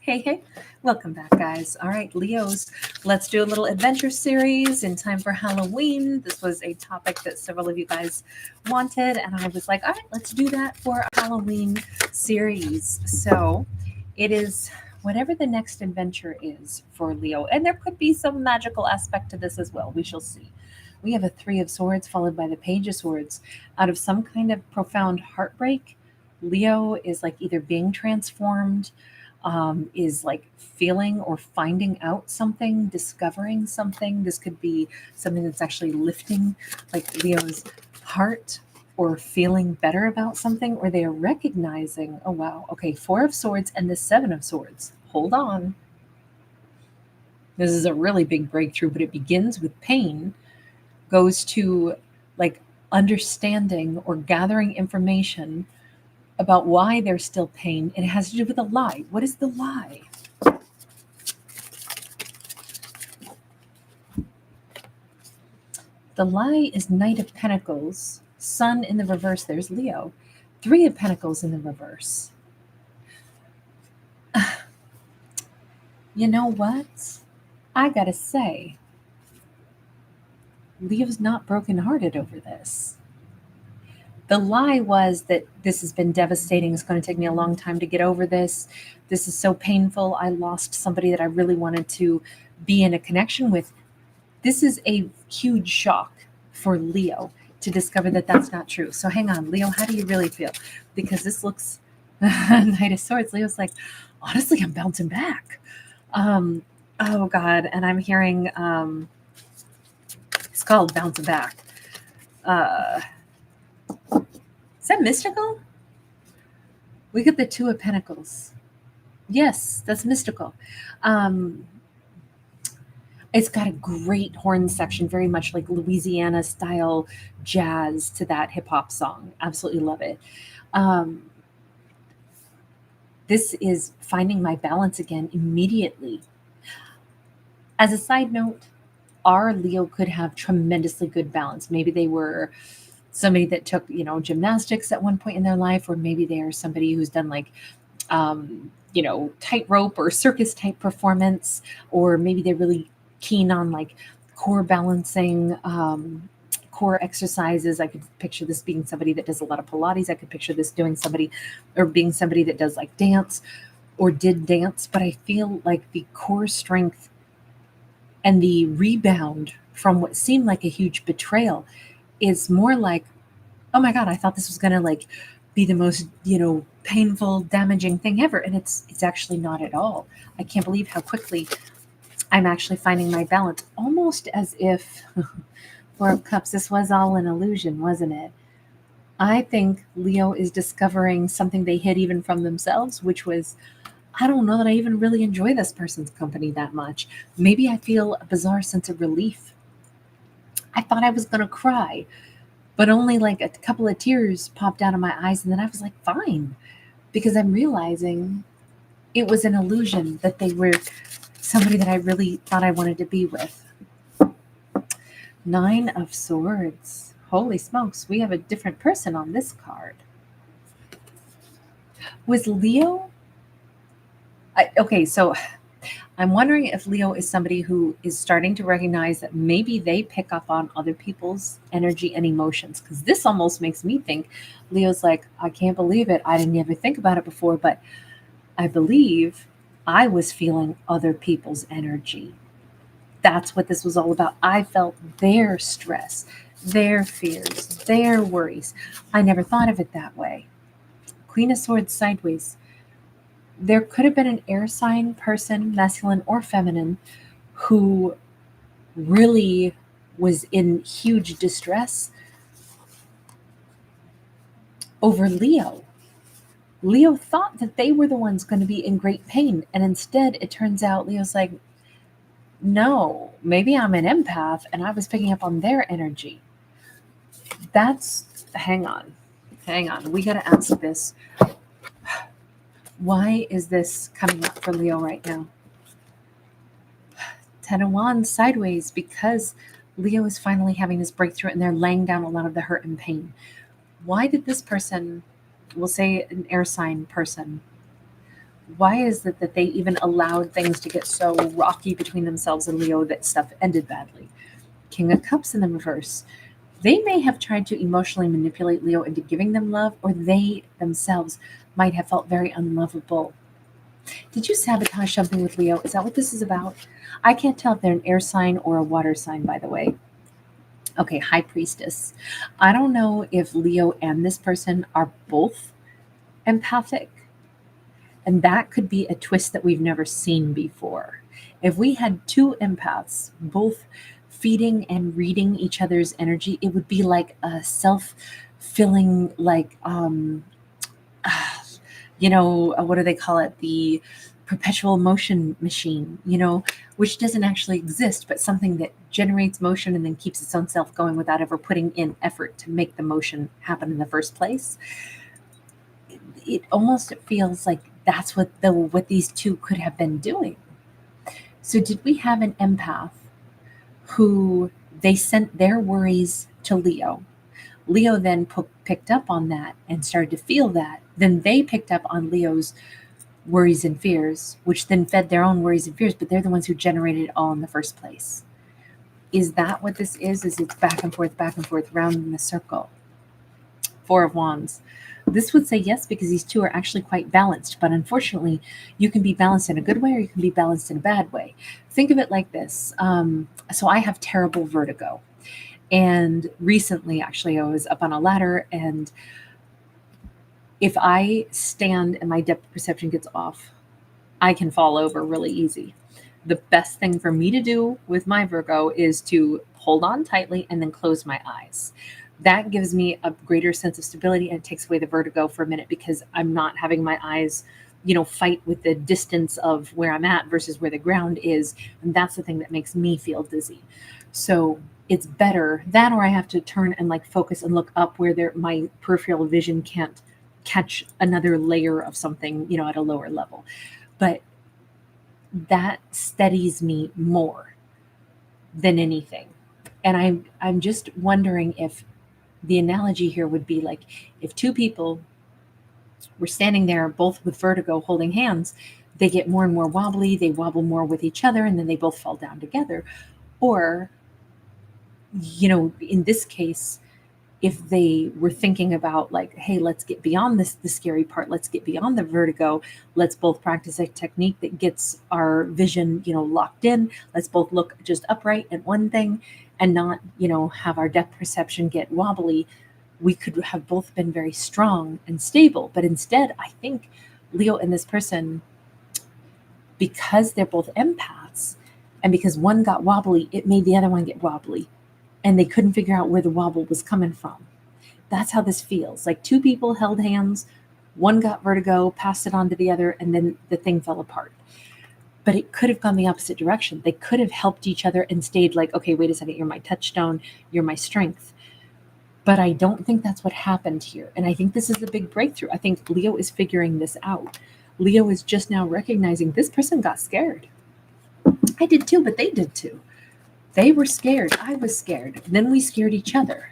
Hey, welcome back, guys. All right, Leos, let's do a little adventure series in time for Halloween. This was a topic that several of you guys wanted, and I was like, all right, let's do that for a Halloween series. So it is whatever the next adventure is for Leo, and there could be some magical aspect to this as well. We shall see. We have a Three of Swords followed by the Page of Swords. Out of some kind of profound heartbreak, Leo is like either being transformed, is like feeling or finding out something, discovering something. This could be something that's actually lifting like Leo's heart, or feeling better about something, or they are recognizing, oh wow, okay, Four of Swords and the Seven of Swords. Hold on. This is a really big breakthrough, but it begins with pain, goes to like understanding or gathering information about why there's still pain. It has to do with a lie. What is the lie? The lie is Knight of Pentacles, Sun in the reverse. There's Leo. Three of Pentacles in the reverse. You know what? I gotta say, Leo's not brokenhearted over this. The lie was that this has been devastating. It's going to take me a long time to get over this. This is so painful. I lost somebody that I really wanted to be in a connection with. This is a huge shock for Leo to discover that that's not true. So hang on, Leo, how do you really feel? Because this looks Knight of Swords. Leo's like, honestly, I'm bouncing back. Oh God, and I'm hearing it's called bouncing back. Is that mystical? We get the Two of Pentacles. Yes, that's mystical. It's got a great horn section, very much like Louisiana style jazz to that hip hop song. Absolutely love it. This is finding my balance again immediately. As a side note, our Leo could have tremendously good balance. Maybe they were somebody that took, gymnastics at one point in their life, or maybe they are somebody who's done like, tightrope or circus type performance, or maybe they're really keen on like core balancing, core exercises. I could picture this being somebody that does a lot of Pilates. I could picture this being somebody that does like dance or did dance. But I feel like the core strength and the rebound from what seemed like a huge betrayal is more like, oh my God, I thought this was going to like be the most, painful, damaging thing ever. And it's actually not at all. I can't believe how quickly I'm actually finding my balance, almost as if Four of Cups, this was all an illusion, wasn't it? I think Leo is discovering something they hid even from themselves, which was, I don't know that I even really enjoy this person's company that much. Maybe I feel a bizarre sense of relief. I thought I was going to cry, but only like a couple of tears popped out of my eyes. And then I was like, fine, because I'm realizing it was an illusion, that they were somebody that I really thought I wanted to be with. Nine of Swords. Holy smokes, we have a different person on this card. Was Leo? Okay, so I'm wondering if Leo is somebody who is starting to recognize that maybe they pick up on other people's energy and emotions, because this almost makes me think Leo's like, I can't believe it. I didn't ever think about it before, but I believe I was feeling other people's energy. That's what this was all about. I felt their stress, their fears, their worries. I never thought of it that way. Queen of Swords sideways. There could have been an air sign person, masculine or feminine, who really was in huge distress over Leo. Leo thought that they were the ones going to be in great pain. And instead, it turns out Leo's like, no, maybe I'm an empath and I was picking up on their energy. Hang on. We got to answer this. Why is this coming up for Leo right now? Ten of Wands sideways, because Leo is finally having this breakthrough and they're laying down a lot of the hurt and pain. Why did this person, we'll say an air sign person, Why is it that they even allowed things to get so rocky between themselves and Leo that stuff ended badly? King of Cups in the reverse. They may have tried to emotionally manipulate Leo into giving them love, or they themselves might have felt very unlovable. Did you sabotage something with Leo? Is that what this is about? I can't tell if they're an air sign or a water sign, by the way. Okay, High Priestess. I don't know if Leo and this person are both empathic, and that could be a twist that we've never seen before. If we had two empaths, both feeding and reading each other's energy, it would be like a self-filling, like what do they call it? The perpetual motion machine, which doesn't actually exist, but something that generates motion and then keeps its own self going without ever putting in effort to make the motion happen in the first place. It almost feels like that's what these two could have been doing. So did we have an empath who they sent their worries to Leo? Leo then picked up on that and started to feel that. Then they picked up on Leo's worries and fears, which then fed their own worries and fears, but they're the ones who generated it all in the first place. Is that what this is? Is it's back and forth, round in the circle? Four of Wands. This would say yes, because these two are actually quite balanced, but unfortunately, you can be balanced in a good way or you can be balanced in a bad way. Think of it like this. So I have terrible vertigo. And recently, actually, I was up on a ladder, and if I stand and my depth perception gets off, I can fall over really easy. The best thing for me to do with my Virgo is to hold on tightly and then close my eyes. That gives me a greater sense of stability, and it takes away the vertigo for a minute because I'm not having my eyes, fight with the distance of where I'm at versus where the ground is. And that's the thing that makes me feel dizzy. So it's better that, or I have to turn and focus and look up where my peripheral vision can't catch another layer of something, at a lower level. But that steadies me more than anything. And I'm just wondering if the analogy here would be like if two people were standing there, both with vertigo, holding hands, they get more and more wobbly, they wobble more with each other, and then they both fall down together. Or, in this case, if they were thinking about hey, let's get beyond the scary part, let's get beyond the vertigo, let's both practice a technique that gets our vision, locked in, let's both look just upright at one thing and not, have our depth perception get wobbly, we could have both been very strong and stable. But instead, I think Leo and this person, because they're both empaths and because one got wobbly, it made the other one get wobbly. And they couldn't figure out where the wobble was coming from. That's how this feels. Like two people held hands, one got vertigo, passed it on to the other, and then the thing fell apart. But it could have gone the opposite direction. They could have helped each other and stayed okay, wait a second, you're my touchstone, you're my strength. But I don't think that's what happened here. And I think this is the big breakthrough. I think Leo is figuring this out. Leo is just now recognizing this person got scared. I did too, but they did too. They were scared. I was scared. Then we scared each other.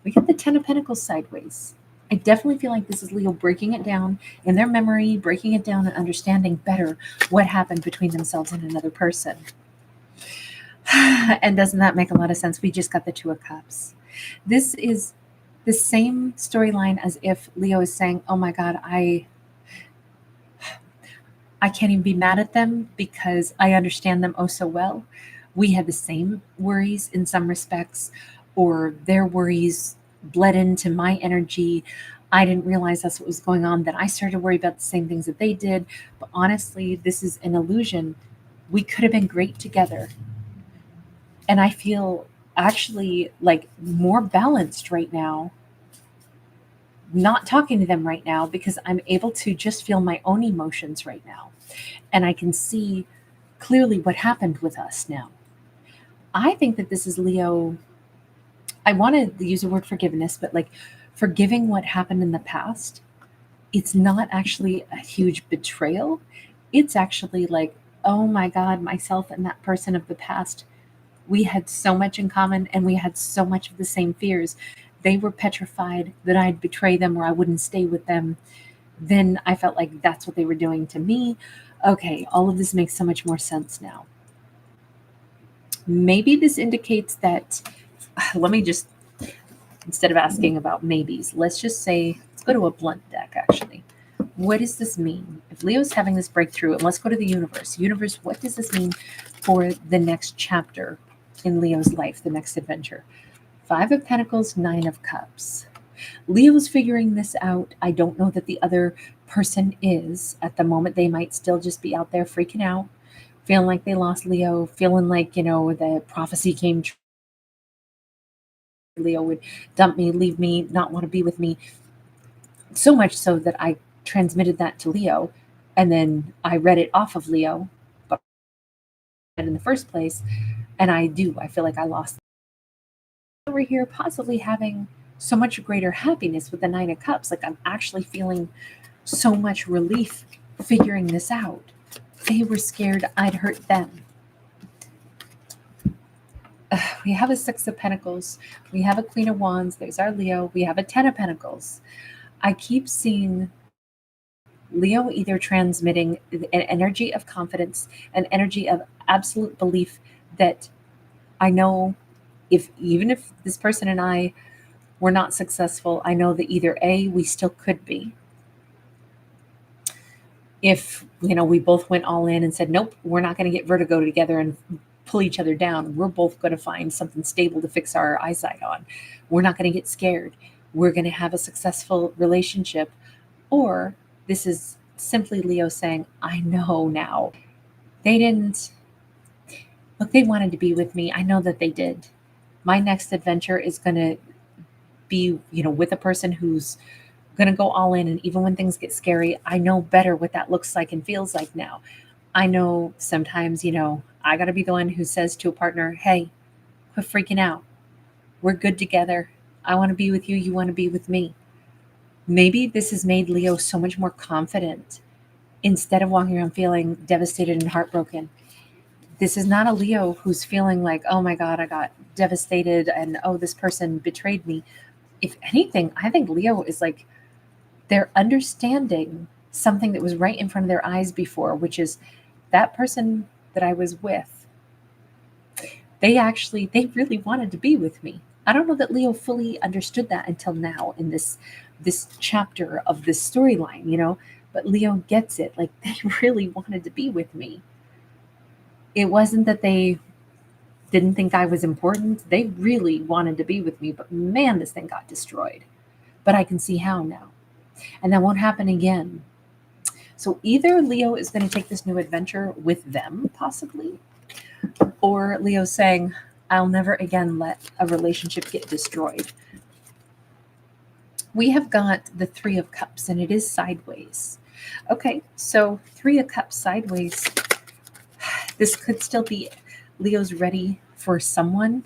We got the 10 of Pentacles sideways. I definitely feel like this is Leo breaking it down in their memory, breaking it down and understanding better what happened between themselves and another person. And doesn't that make a lot of sense? We just got the 2 of Cups. This is the same storyline as if Leo is saying, oh my God, I can't even be mad at them because I understand them oh so well. We had the same worries in some respects, or their worries bled into my energy. I didn't realize that's what was going on. Then I started to worry about the same things that they did. But honestly, this is an illusion. We could have been great together. And I feel actually more balanced right now, not talking to them right now, because I'm able to just feel my own emotions right now. And I can see clearly what happened with us now. I think that this is Leo. I want to use the word forgiveness, but forgiving what happened in the past. It's not actually a huge betrayal. It's actually oh my God, myself and that person of the past, we had so much in common and we had so much of the same fears. They were petrified that I'd betray them or I wouldn't stay with them. then I felt like that's what they were doing to me. Okay, all of this makes so much more sense now. Maybe this indicates that, let me just, instead of asking about maybes, let's just say, let's go to a blunt deck actually. What does this mean? If Leo's having this breakthrough, and let's go to the universe. Universe, what does this mean for the next chapter in Leo's life, the next adventure? Five of Pentacles, Nine of Cups. Leo's figuring this out. I don't know that the other person is. At the moment, they might still just be out there freaking out, feeling like they lost Leo, feeling like, the prophecy came true. Leo would dump me, leave me, not want to be with me. So much so that I transmitted that to Leo, and then I read it off of Leo, but in the first place, and I feel like I lost. Over here, possibly having so much greater happiness with the Nine of Cups. Like I'm actually feeling so much relief figuring this out. They were scared I'd hurt them. We have a Six of Pentacles. We have a Queen of Wands. There's our Leo. We have a Ten of Pentacles. I keep seeing Leo either transmitting an energy of confidence, an energy of absolute belief that I know even if this person and I were not successful, I know that either A, we still could be. If, we both went all in and said, nope, we're not going to get vertigo together and pull each other down. We're both going to find something stable to fix our eyesight on. We're not going to get scared. We're going to have a successful relationship. Or this is simply Leo saying, I know now. They didn't. Look, they wanted to be with me. I know that they did. My next adventure is going to be, with a person who's going to go all in. And even when things get scary, I know better what that looks like and feels like now. I know sometimes, I got to be the one who says to a partner, hey, quit freaking out. We're good together. I want to be with you. You want to be with me. Maybe this has made Leo so much more confident instead of walking around feeling devastated and heartbroken. This is not a Leo who's feeling like, oh my God, I got devastated and oh, this person betrayed me. If anything, I think Leo is like, they're understanding something that was right in front of their eyes before, which is that person that I was with. They really wanted to be with me. I don't know that Leo fully understood that until now in this chapter of this storyline, but Leo gets it. Like they really wanted to be with me. It wasn't that they didn't think I was important. They really wanted to be with me, but man, this thing got destroyed. But I can see how now. And that won't happen again. So either Leo is going to take this new adventure with them, possibly, or Leo's saying, I'll never again let a relationship get destroyed. We have got the Three of Cups, and it is sideways. Okay, so Three of Cups sideways. This could still be Leo's ready for someone,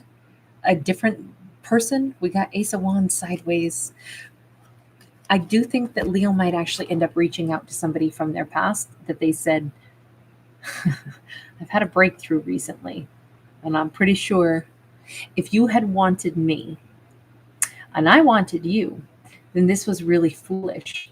a different person. We got Ace of Wands sideways. I do think that Leo might actually end up reaching out to somebody from their past that they said, I've had a breakthrough recently, and I'm pretty sure if you had wanted me and I wanted you, then this was really foolish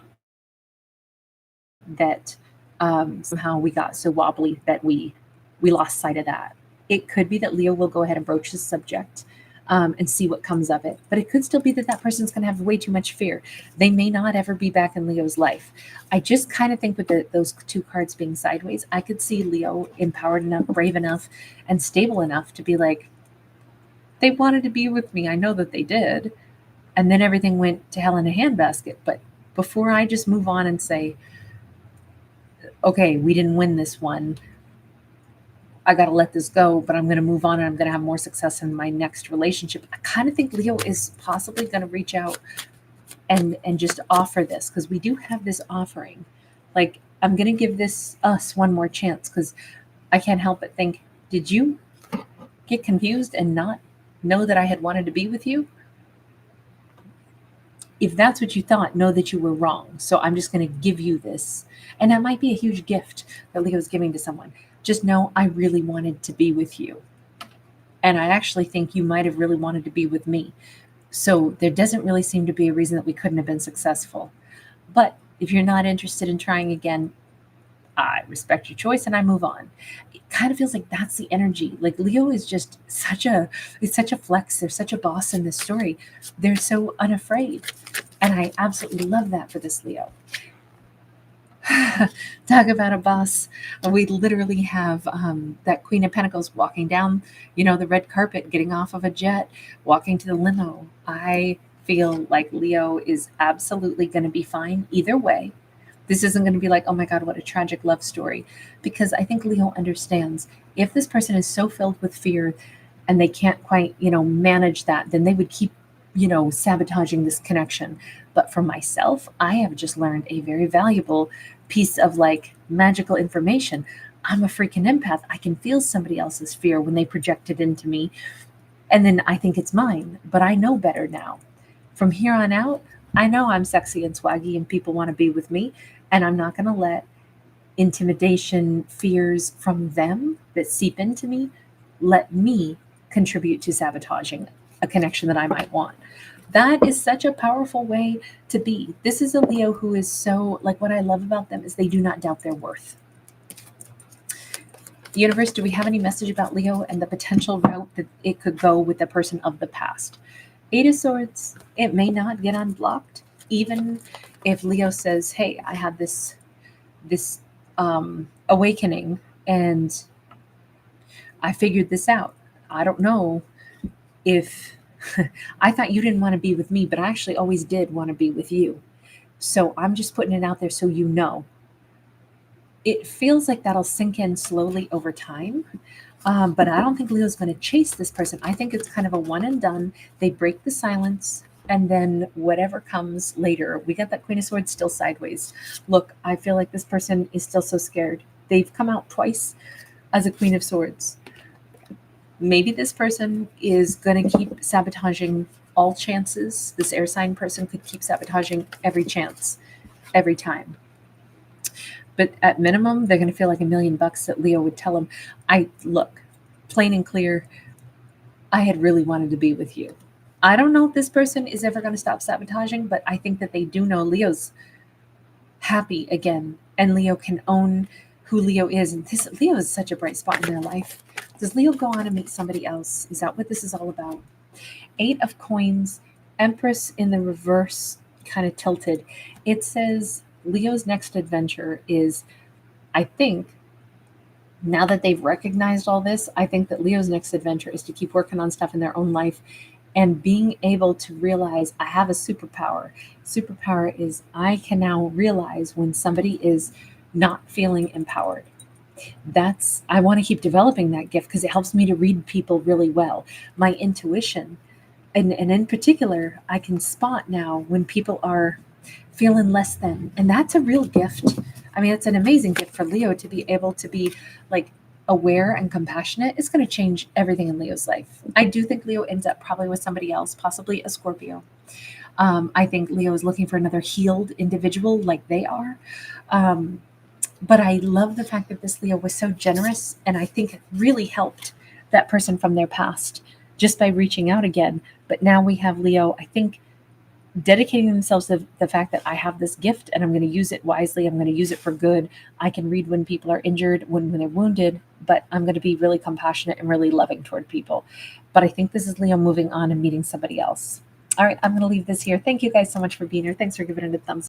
that somehow we got so wobbly that we lost sight of that. It could be that Leo will go ahead and broach this subject and see what comes of it. But it could still be that person's going to have way too much fear. They may not ever be back in Leo's life. I just kind of think with those two cards being sideways, I could see Leo empowered enough, brave enough, and stable enough to be like, they wanted to be with me. I know that they did. And then everything went to hell in a handbasket. But before I just move on and say, okay, we didn't win this one, I got to let this go, but I'm going to move on and I'm going to have more success in my next relationship. I kind of think Leo is possibly going to reach out and just offer this, because we do have this offering. Like, I'm going to give us one more chance, because I can't help but think, did you get confused and not know that I had wanted to be with you? If that's what you thought, know that you were wrong. So I'm just going to give you this. And that might be a huge gift that Leo's giving to someone. Just know I really wanted to be with you. And I actually think you might have really wanted to be with me. So there doesn't really seem to be a reason that we couldn't have been successful. But If you're not interested in trying again, I respect your choice and I move on. It kind of feels like that's the energy. Like Leo is just it's such a flex. They're such a boss in this story. They're so unafraid. And I absolutely love that for this Leo. Talk about a boss. We literally have that Queen of Pentacles walking down, the red carpet, getting off of a jet, walking to the limo. I feel like Leo is absolutely going to be fine either way. This isn't going to be like, oh my God, what a tragic love story. Because I think Leo understands if this person is so filled with fear and they can't quite, manage that, then they would keep, sabotaging this connection. But for myself, I have just learned a very valuable piece of like magical information. I'm a freaking empath. I can feel somebody else's fear when they project it into me. And then I think it's mine, but I know better now. From here on out, I know I'm sexy and swaggy and people want to be with me. And I'm not going to let intimidation, fears from them that seep into me, let me contribute to sabotaging a connection that I might want. That is such a powerful way to be. This is a Leo who is so, like, what I love about them is they do not doubt their worth. Universe, do we have any message about Leo and the potential route that it could go with the person of the past? Eight of Swords, it may not get unblocked, even if Leo says, hey, I had this awakening and I figured this out. I don't know if I thought you didn't want to be with me, but I actually always did want to be with you. So I'm just putting it out there so you know. It feels like that'll sink in slowly over time. But I don't think Leo's going to chase this person. I think it's kind of a one and done. They break the silence, and then whatever comes later. We got that Queen of Swords still sideways. Look, I feel like this person is still so scared. They've come out twice as a Queen of Swords. Maybe this person is going to keep sabotaging all chances. This air sign person could keep sabotaging every chance, every time. But at minimum, they're going to feel like $1 million that Leo would tell them, look, plain and clear, I had really wanted to be with you. I don't know if this person is ever going to stop sabotaging, but I think that they do know Leo's happy again, and Leo can own who Leo is. And this Leo is such a bright spot in their life. Does Leo go on and meet somebody else? Is that what this is all about? 8 of Coins, Empress in the reverse, kind of tilted. It says Leo's next adventure is, I think, now that they've recognized all this, I think that Leo's next adventure is to keep working on stuff in their own life and being able to realize I have a superpower. Superpower is I can now realize when somebody is not feeling empowered. I want to keep developing that gift because it helps me to read people really well. My intuition, and in particular, I can spot now when people are feeling less than. And that's a real gift. I mean, it's an amazing gift for Leo to be able to be like aware and compassionate. It's going to change everything in Leo's life. I do think Leo ends up probably with somebody else, possibly a Scorpio. I think Leo is looking for another healed individual like they are. But I love the fact that this Leo was so generous, and I think it really helped that person from their past just by reaching out again. But now we have Leo, I think, dedicating themselves to the fact that I have this gift and I'm going to use it wisely. I'm going to use it for good. I can read when people are injured, when they're wounded, but I'm going to be really compassionate and really loving toward people. But I think this is Leo moving on and meeting somebody else. All right, I'm going to leave this here. Thank you guys so much for being here. Thanks for giving it a thumbs up.